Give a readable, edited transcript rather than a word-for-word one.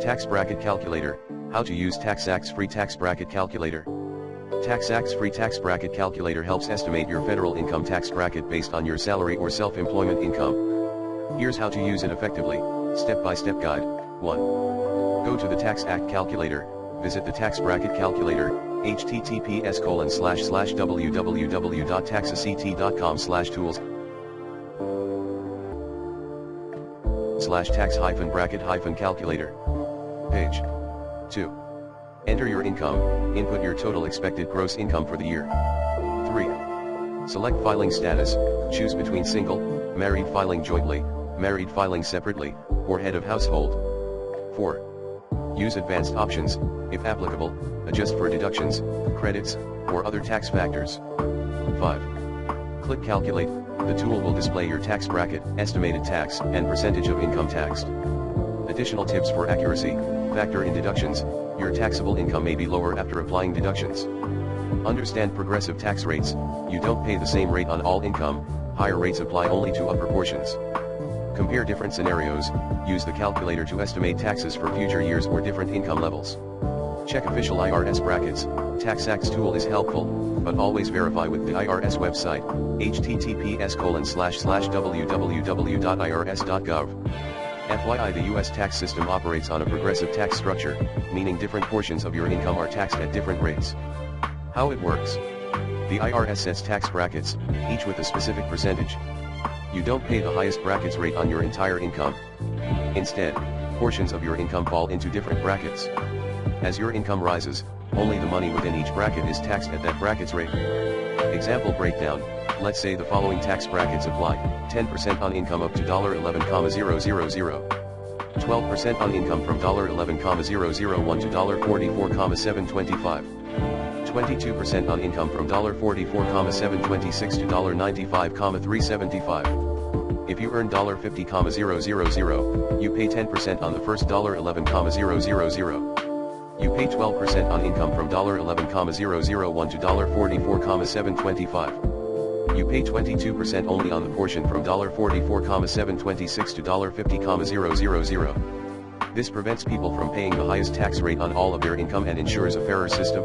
Tax Bracket Calculator. How to use TaxAct's free tax bracket calculator. TaxAct's free tax bracket calculator helps estimate your federal income tax bracket based on your salary or self-employment income. Here's how to use it effectively. Step-by-step guide. 1. Go to the Tax Act calculator. Visit the tax bracket calculator. https://www.taxact.com/tools/tax-bracket-calculator. Page 2. Enter your income. Input your total expected gross income for the year. 3. Select filing status. Choose between single, married filing jointly, married filing separately, or head of household. 4. Use advanced options, if applicable, adjust for deductions, credits, or other tax factors. 5. Click Calculate. The tool will display your tax bracket, estimated tax, and percentage of income taxed. Additional tips for accuracy: factor in deductions. Your taxable income may be lower after applying deductions. Understand progressive tax rates. You don't pay the same rate on all income, higher rates apply only to upper portions. Compare different scenarios. Use the calculator to estimate taxes for future years or different income levels. Check official IRS brackets. TaxAct's tool is helpful, but always verify with the IRS website, https://www.irs.gov. FYI, the U.S. tax system operates on a progressive tax structure, meaning different portions of your income are taxed at different rates. How it works. The IRS sets tax brackets, each with a specific percentage. You don't pay the highest bracket's rate on your entire income. Instead, portions of your income fall into different brackets. As your income rises, only the money within each bracket is taxed at that bracket's rate. Example breakdown. Let's say the following tax brackets apply: 10% on income up to $11,000, 12% on income from $11,001 to $44,725, 22% on income from $44,726 to $95,375. If you earn $50,000, you pay 10% on the first $11,000. You pay 12% on income from $11,001 to $44,725. You pay 22% only on the portion from $44,726 to $50,000. This prevents people from paying the highest tax rate on all of their income and ensures a fairer system.